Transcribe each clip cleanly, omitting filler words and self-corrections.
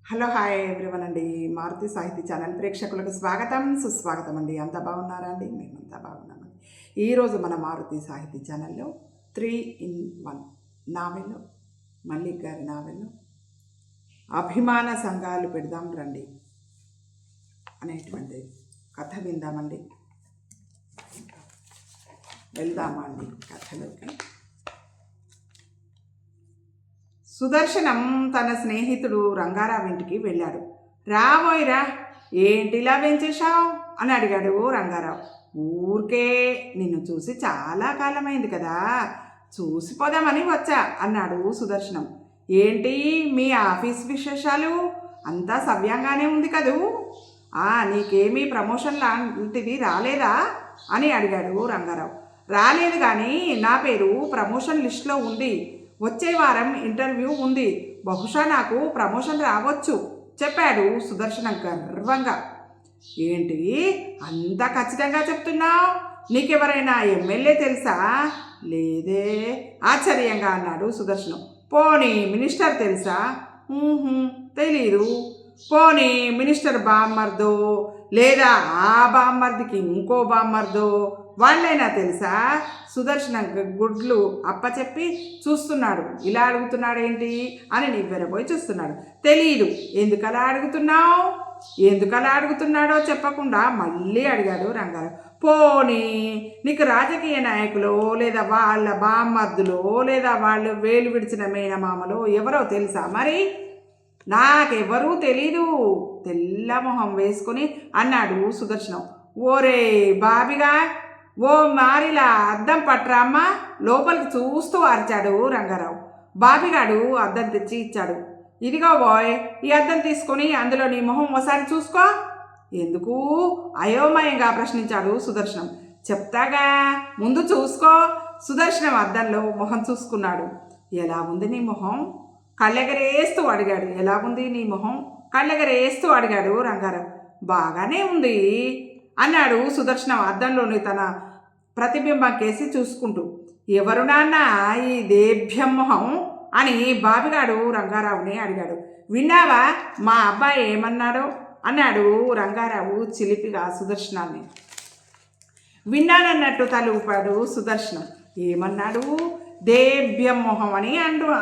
Hello hi everyone అండి. మారుతి సాహితీ channel ప్రేక్షకులకు స్వాగతం సుస్వాగతం అండి. అంతా బాగున్నారా అండి? మేమంతా బాగున్నామండి. ఈరోజు మన మారుతి సాహితీ ఛానల్లో 3 in 1 నావెల్, మల్లిక్ గారి నావెల్ అభిమాన సంఘాలు పెడదాం రండి అనేటువంటి కథ విందామండి. వెళ్దామా అండి కథలోకి? సుదర్శనం తన స్నేహితుడు రంగారావు ఇంటికి వెళ్ళాడు. రాబోయిరా, ఏంటిలా పెంచేశావు అని అడిగాడు రంగారావు. ఊరికే నిన్ను చూసి చాలా కాలమైంది కదా, చూసిపోదామని వచ్చా అన్నాడు సుదర్శనం. ఏంటి మీ ఆఫీస్ విశేషాలు? అంతా సవ్యంగానే ఉంది కదూ? నీకేమీ ప్రమోషన్ లాంటిది రాలేదా అని అడిగాడు రంగారావు. రాలేదు, కానీ నా పేరు ప్రమోషన్ లిస్టులో ఉంది. వచ్చే వారం ఇంటర్వ్యూ ఉంది. బహుశా నాకు ప్రమోషన్ రావచ్చు చెప్పాడు సుదర్శనం గర్వంగా. ఏంటి అంత ఖచ్చితంగా చెప్తున్నావు? నీకెవరైనా ఎమ్మెల్యే తెలుసా? లేదే ఆశ్చర్యంగా అన్నాడు సుదర్శనం. పోనీ మినిస్టర్ తెలుసా? తెలీదు. పోనీ మినిస్టర్ బామ్మర్దో లేదా ఆ బామ్మర్దికి ఇంకో బామ్మర్దో వాళ్ళైనా తెలుసా? సుదర్శనం గుడ్లు అప్పచెప్పి చూస్తున్నాడు. ఇలా అడుగుతున్నాడేంటి అని నివ్వెరపోయి చూస్తున్నాడు. తెలీదు. ఎందుకలా అడుగుతున్నావు? ఎందుకలా అడుగుతున్నాడో చెప్పకుండా మళ్ళీ అడిగాడు రంగారావు. పోనీ నీకు రాజకీయ నాయకులో లేదా వాళ్ళ బామ్మర్దులో లేదా వాళ్ళు వేలు విడిచిన మేనమామలో ఎవరో తెలుసా మరి? నాకెవరూ తెలీదు తెల్లమొహం వేసుకొని అన్నాడు సుదర్శనం. ఓరే బాబిగా, ఓ మారిలా అద్దం పట్రామ్మా లోపలికి చూస్తూ అరిచాడు రంగారావు. బాబిగాడు అద్దం తెచ్చి ఇచ్చాడు. ఇదిగో బాయ్, ఈ అద్దం తీసుకొని అందులో నీ మొహం ఒకసారి చూసుకో. ఎందుకు అయోమయంగా ప్రశ్నించాడు సుదర్శనం. చెప్తాగా, ముందు చూసుకో. సుదర్శనం అద్దంలో మొహం చూసుకున్నాడు. ఎలా ఉంది నీ మొహం? కళ్ళెగరేస్తూ అడిగాడు. ఎలా ఉంది నీ మొహం? కళ్ళెగరేస్తూ అడిగాడు రంగారావు. బాగానే ఉంది అన్నాడు సుదర్శనం అద్దంలోని తన ప్రతిబింబం కేసి చూసుకుంటూ. ఎవరు నాన్న ఈ దేభ్యం మొహం అని బాబిగాడు రంగారావుని అడిగాడు. విన్నావా మా అబ్బాయి ఏమన్నాడో అన్నాడు రంగారావు చిలిపిగా సుదర్శనాన్ని. విన్నానన్నట్టు తల ఊపాడు సుదర్శనం. ఏమన్నాడు? దేభ్యం మొహం అని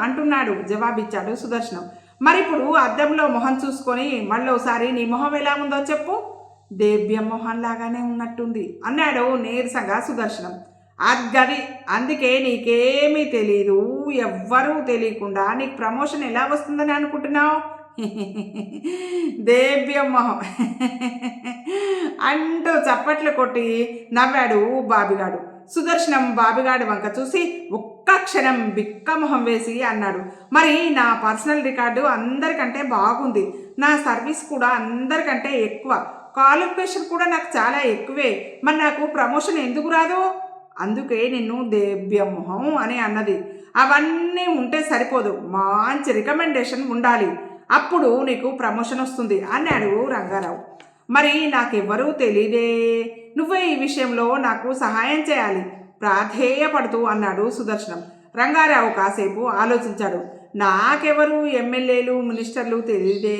అంటున్నాడు జవాబిచ్చాడు సుదర్శనం. మరిప్పుడు అద్దంలో మొహం చూసుకొని మళ్ళోసారి నీ మొహం ఎలా ఉందో చెప్పు. దేభ్యం మొహం లాగానే ఉన్నట్టుంది అన్నాడు నీరసంగా సుదర్శనం. అద్గది, అందుకే నీకేమీ తెలీదు, ఎవ్వరూ తెలియకుండా నీకు ప్రమోషన్ ఎలా వస్తుందని అనుకుంటున్నావు? దేభ్యం మొహం అంటూ చప్పట్లు కొట్టి నవ్వాడు బాబిగాడు. సుదర్శనం బాబిగాడి వంక చూసి ఒక్క క్షణం బిక్కమొహం వేసి అన్నాడు. మరి నా పర్సనల్ రికార్డు అందరికంటే బాగుంది, నా సర్వీస్ కూడా అందరికంటే ఎక్కువ, క్వాలిఫికేషన్ కూడా నాకు చాలా ఎక్కువే. మరి నాకు ప్రమోషన్ ఎందుకు రాదు? అందుకే నిన్ను దేభ్యమొహం అని అన్నది. అవన్నీ ఉంటే సరిపోదు, మంచి రికమెండేషన్ ఉండాలి, అప్పుడు నీకు ప్రమోషన్ వస్తుంది అన్నాడు రంగారావు. మరి నాకెవ్వరూ తెలీదే, నువ్వే ఈ విషయంలో నాకు సహాయం చేయాలి ప్రాధేయపడుతూ అన్నాడు సుదర్శనం. రంగారావు కాసేపు ఆలోచించాడు. నాకెవరు ఎమ్మెల్యేలు మినిస్టర్లు తెలియదే,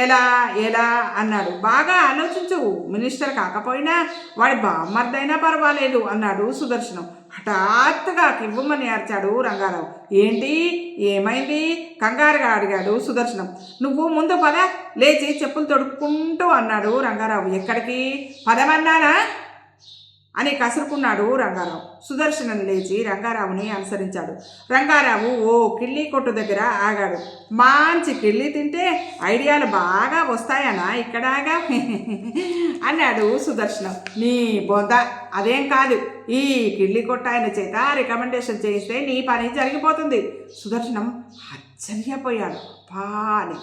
ఎలా ఎలా అన్నాడు. బాగా ఆలోచించు, మినిస్టర్ కాకపోయినా వాడి బామ్మర్దైనా పర్వాలేదు అన్నాడు సుదర్శనం. హఠాత్తుగా కివ్వమని అరిచాడు రంగారావు. ఏంటి, ఏమైంది కంగారుగా అడిగాడు సుదర్శనం. నువ్వు ముందు పద, లేచి చెప్పులు తొడుక్కుంటూ అన్నాడు రంగారావు. ఎక్కడికి? పదమన్నానా అని కసురుకున్నాడు రంగారావు. సుదర్శనం లేచి రంగారావుని అనుసరించాడు. రంగారావు ఓ కిళ్ళీ కొట్టు దగ్గర ఆగాడు. మంచి కిళ్ళీ తింటే ఐడియాలు బాగా వస్తాయనా ఇక్కడాగా అన్నాడు సుదర్శనం. నీ బొంద, అదేం కాదు, ఈ కిళ్ళీ కొట్టు ఆయన చేత రికమెండేషన్ చేయిస్తే నీ పని జరిగిపోతుంది. సుదర్శనం ఆశ్చర్యపోయాడు. పాని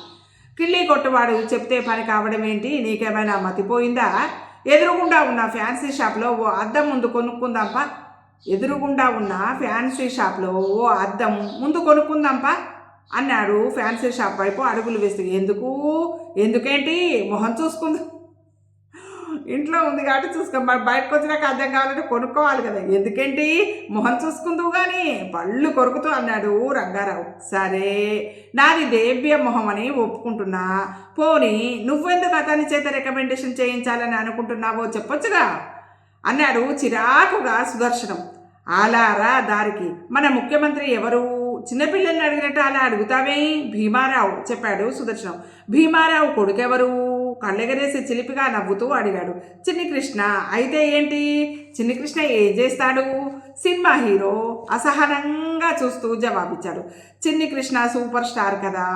కిళ్ళీ కొట్టువాడు చెప్తే పని కావడం ఏంటి? నీకేమైనా మతిపోయిందా? ఎదురుగుండా ఉన్న ఫ్యాన్సీ షాప్లో ఓ అద్దం ముందు కొనుక్కుందాంపా. ఎదురుగుండా ఉన్న ఫ్యాన్సీ షాప్లో ఓ అద్దం ముందు కొనుక్కుందాంపా అన్నాడు ఫ్యాన్సీ షాప్ వైపు అడుగులు వేస్తూ. ఎందుకేంటి, మొహం చూసుకుందాం. ఇంట్లో ఉంది కాబట్టి చూసుకో, మరి బయటకు వచ్చినాక అర్థం కావాలంటే కొనుక్కోవాలి కదా, ఎందుకేంటి మొహం చూసుకుందువు కానీ పళ్ళు కొరుకుతూ అన్నాడు రంగారావు. సరే నాది దేవ్య మొహం అని ఒప్పుకుంటున్నా, పోనీ నువ్వెందుకు అతని చేత రికమెండేషన్ చేయించాలని అనుకుంటున్నావో చెప్పొచ్చుగా అన్నాడు చిరాకుగా సుదర్శనం. అలారా దారికి, మన ముఖ్యమంత్రి ఎవరు? చిన్నపిల్లల్ని అడిగినట్టు అలా అడుగుతావే? భీమారావు చెప్పాడు సుదర్శనం. భీమారావు కొడుకెవరు? కళ్ళెగరేసి చిలిపిగా నవ్వుతూ అడిగాడు చిన్ని కృష్ణ. అయితే ఏంటి? చిన్ని కృష్ణ ఏం చేస్తాడు? సినిమా హీరో అసహనంగా చూస్తూ జవాబిచ్చాడు. చిన్ని కృష్ణ సూపర్ స్టార్ కదా,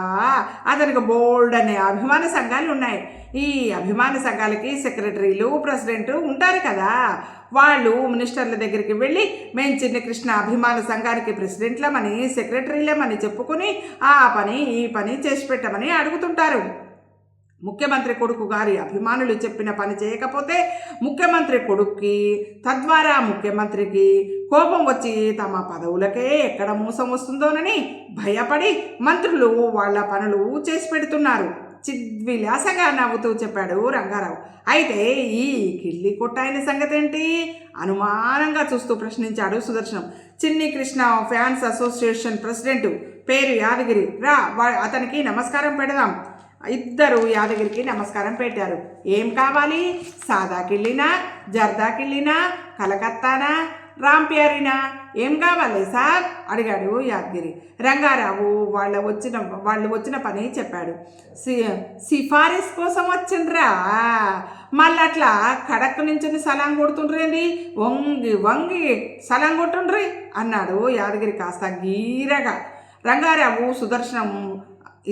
అతనికి బోల్డ్ అనే అభిమాన సంఘాలు ఉన్నాయి. ఈ అభిమాన సంఘాలకి సెక్రటరీలు ప్రెసిడెంట్ ఉంటారు కదా, వాళ్ళు మినిస్టర్ల దగ్గరికి వెళ్ళి మేము చిన్ని కృష్ణ అభిమాన సంఘానికి ప్రెసిడెంట్లమని సెక్రటరీలమని చెప్పుకొని ఆ పని ఈ పని చేసి పెట్టమని అడుగుతుంటారు. ముఖ్యమంత్రి కొడుకు గారి అభిమానులు చెప్పిన పని చేయకపోతే ముఖ్యమంత్రి కొడుక్కి, తద్వారా ముఖ్యమంత్రికి కోపం వచ్చి తమ పదవులకే ఎక్కడ మోసం వస్తుందోనని భయపడి మంత్రులు వాళ్ళ పనులు చేసి పెడుతున్నారు. చిద్విలాసంగా నవ్వుతూ చెప్పాడు రంగారావు. అయితే ఈ కిళ్ళి కొట్టాయన సంగతి ఏంటి? అనుమానంగా చూస్తూ ప్రశ్నించాడు Sudarshanam. Chinni Krishna fans association president, పేరు యాదగిరి. రా అతనికి నమస్కారం పెడదాం. ఇద్దరు యాదగిరికి నమస్కారం పెట్టారు. ఏం కావాలి? సాదా కిళ్ళినా, జర్దా కిళ్ళినా, కలకత్తానా, రాంప్యారినా, ఏం కావాలి సార్ అడిగాడు యాదగిరి. రంగారావు వాళ్ళు వచ్చిన పని చెప్పాడు. సిఫారసు కోసం వచ్చిండ్రా, మళ్ళీ అట్లా కడక్ నుంచి సలాం కొడుతుండ్రేంది, వంగి వంగి సలాం కొట్టుండ్రి అన్నాడు యాదగిరి కాస్త గీరగా. రంగారావు సుదర్శనం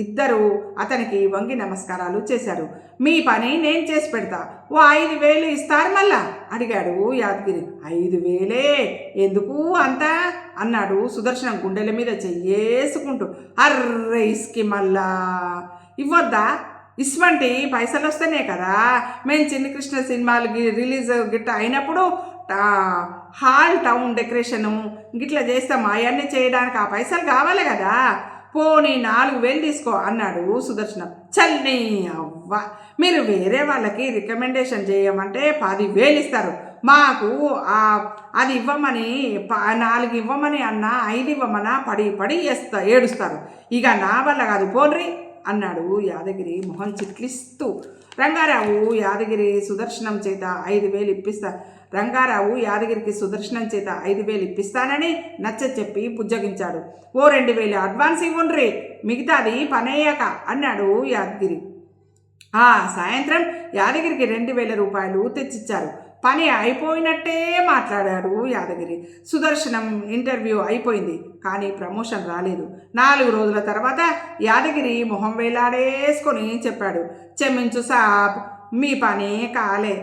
ఇద్దరు అతనికి వంగి నమస్కారాలు చేశారు. మీ పని నేను చేసి పెడతా, ఓ 5,000 ఇస్తారు మళ్ళా అడిగాడు యాదగిరి. 5,000 ఎందుకు అంతా అన్నాడు సుదర్శనం గుండెల మీద చెయ్యేసుకుంటూ. అర్రే ఇస్కి మళ్ళా ఇవ్వద్దా? ఇస్వంటి పైసలు వస్తేనే కదా మేము చిన్ని కృష్ణ సినిమాలు రిలీజ్ గిట్ట అయినప్పుడు హాల్ టౌన్ డెకరేషను గిట్లా చేస్తాం, అవన్నీ చేయడానికి ఆ పైసలు కావాలి కదా, పోనీ 4,000 తీసుకో అన్నాడు సుదర్శనం. చల్ని అవ్వ, మీరు వేరే వాళ్ళకి రికమెండేషన్ చేయమంటే 10,000 ఇస్తారు, మాకు అది ఇవ్వమని 4 ఇవ్వమని అన్నా 5 ఇవ్వమన్నా పడి ఏడుస్తారు, ఇక నా వల్ల కాదు పోన్రి అన్నాడు యాదగిరి మొహం చిట్లిస్తూ. రంగారావు యాదగిరి సుదర్శనం చేత 5,000 రంగారావు యాదగిరికి సుదర్శనం చేత 5,000 ఇప్పిస్తానని నచ్చ చెప్పి పుజ్జగించాడు. ఓ 2,000 అడ్వాన్స్ ఇవ్వండ్రి, మిగతాది పనయ్యాక అన్నాడు యాదగిరి. ఆ సాయంత్రం యాదగిరికి 2,000 రూపాయలు తెచ్చిచ్చారు. పని అయిపోయినట్టే మాట్లాడాడు యాదగిరి. సుదర్శనం ఇంటర్వ్యూ అయిపోయింది, కానీ ప్రమోషన్ రాలేదు. 4 రోజుల తర్వాత యాదగిరి మొహం వేలాడేసుకొని చెప్పాడు, క్షమించు సాబ్, మీ పని కాలే.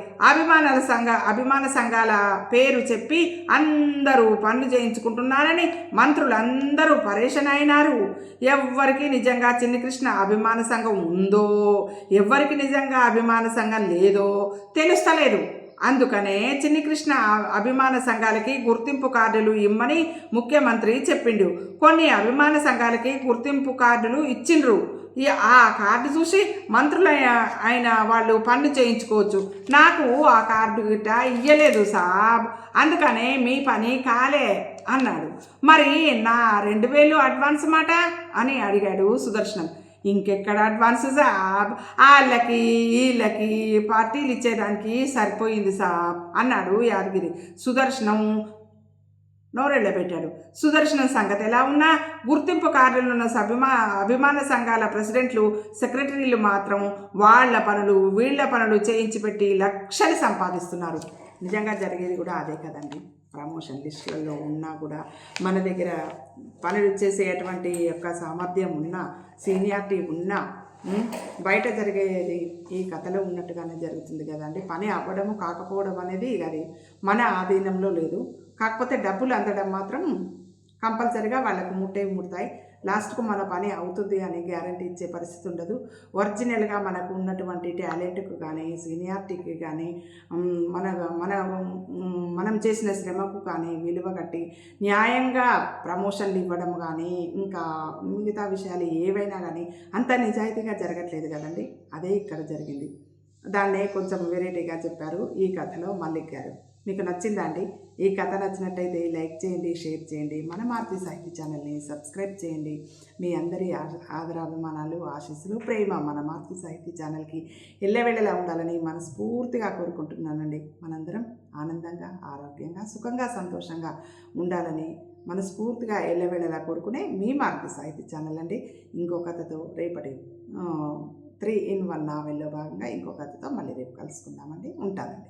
అభిమాన సంఘాల పేరు చెప్పి అందరూ పనులు చేయించుకుంటున్నారని మంత్రులందరూ పరేషాన్ అయినారు. ఎవ్వరికి నిజంగా చిన్ని కృష్ణ అభిమాన సంఘం ఉందో, ఎవ్వరికి నిజంగా అభిమాన సంఘం లేదో తెలుస్తలేదు. అందుకనే చిన్ని కృష్ణ అభిమాన సంఘాలకి గుర్తింపు కార్డులు ఇమ్మని ముఖ్యమంత్రి చెప్పిండు. కొన్ని అభిమాన సంఘాలకి గుర్తింపు కార్డులు ఇచ్చిండ్రు. ఆ కార్డు చూసి మంత్రులు అయిన వాళ్ళు పనులు చేయించుకోవచ్చు. నాకు ఆ కార్డు గిట్ట ఇయ్యలేదు సాబ్, అందుకనే మీ పని కాలే అన్నాడు. మరి నా 2,000 అడ్వాన్స్ మాట అని అడిగాడు సుదర్శనం. ఇంకెక్కడ అడ్వాన్స్ సాబ్, వాళ్ళకి వీళ్ళకి పార్టీలు ఇచ్చేదానికి సరిపోయింది సాబ్ అన్నాడు యాదగిరి. సుదర్శనం నోరెళ్ళబెట్టాడు. సుదర్శనం సంగతి ఎలా ఉన్నా గుర్తింపు కార్డులున్న అభిమాన సంఘాల ప్రెసిడెంట్లు సెక్రటరీలు మాత్రం వాళ్ళ పనులు వీళ్ళ పనులు చేయించి పెట్టి లక్షలు సంపాదిస్తున్నారు. నిజంగా జరిగేది కూడా అదే కదండి. ప్రమోషన్ లిస్టులలో ఉన్నా కూడా మన దగ్గర పనులు చేసేటువంటి యొక్క సామర్థ్యం ఉన్నా, సీనియారిటీ ఉన్నా, బయట జరిగేది ఈ కథలో ఉన్నట్టుగానే జరుగుతుంది కదండి. పని అవ్వడము కాకపోవడం అనేది అది మన ఆధీనంలో లేదు. కాకపోతే డబ్బులు అందడం మాత్రం కంపల్సరీగా వాళ్ళకు ముడతాయి. లాస్ట్కు మన పని అవుతుంది అని గ్యారంటీ ఇచ్చే పరిస్థితి ఉండదు. ఒరిజినల్గా మనకు ఉన్నటువంటి టాలెంట్కు కానీ, సీనియారిటీకి కానీ, మనం చేసిన శ్రమకు కానీ విలువ కట్టి న్యాయంగా ప్రమోషన్లు ఇవ్వడం కానీ, ఇంకా మిగతా విషయాలు ఏవైనా కానీ అంత నిజాయితీగా జరగట్లేదు కదండి. అదే ఇక్కడ జరిగింది. దాన్నే కొంచెం వెరైటీగా చెప్పారు ఈ కథలో మల్లిక్ గారు. మీకు నచ్చిందా అండి? ఈ కథ నచ్చినట్టయితే లైక్ చేయండి, షేర్ చేయండి, మన మారుతి సాహితీ ఛానల్ని సబ్స్క్రైబ్ చేయండి. మీ అందరి ఆదరాభిమానాలు, ఆశీస్సులు, ప్రేమ మన మారుతి సాహితీ ఛానల్కి ఎల్లవేళలా ఉండాలని మనస్ఫూర్తిగా కోరుకుంటున్నానండి. మనందరం ఆనందంగా, ఆరోగ్యంగా, సుఖంగా, సంతోషంగా ఉండాలని మనస్ఫూర్తిగా ఎల్లవేళలా కోరుకునే మీ మారుతి సాహితీ ఛానల్ అండి. ఇంకో కథతో రేపటి 3 in 1 నావెల్లో భాగంగా ఇంకో కథతో మళ్ళీ రేపు కలుసుకుందామండి. ఉంటానండి.